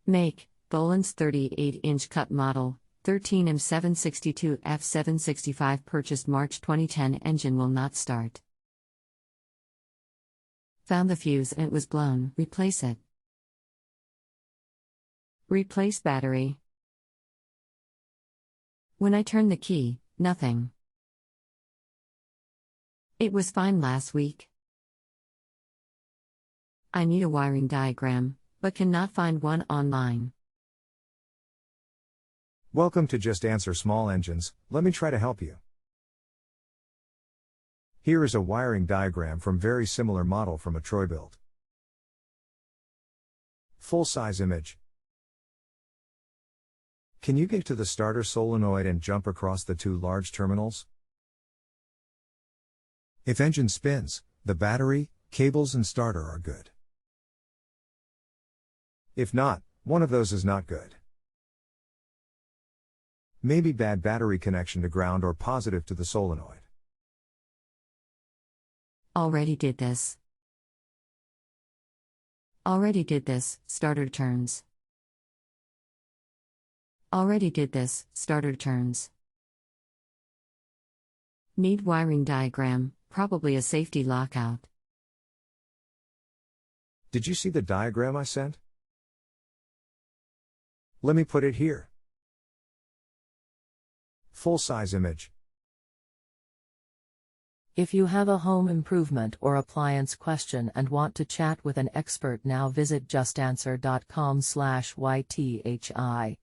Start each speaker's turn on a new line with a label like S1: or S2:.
S1: Make, bolens 38-inch cut model, 13am762f765 purchased March 2010 engine will not start. Found the fuse and it was blown, replace it. Replace battery. When I turned the key, nothing. It was fine last week. I need a wiring diagram, but cannot find one online.
S2: Welcome to Just Answer Small Engines. Let me try to help you. Here is a wiring diagram from very similar model from a troybilt. Full-size image. Can you get to the starter solenoid and jump across the two large terminals? If engine spins, the battery, cables and starter are good. If not, one of those is not good. Maybe bad battery connection to ground or positive to the solenoid.
S1: Already did this. Already did this, starter turns. Already did this, starter turns. Need wiring diagram, probably a safety lockout.
S2: Did you see the diagram I sent? Let me put it here. Full-size image.
S3: If you have a home improvement or appliance question and want to chat with an expert now, visit justanswer.com/ythi.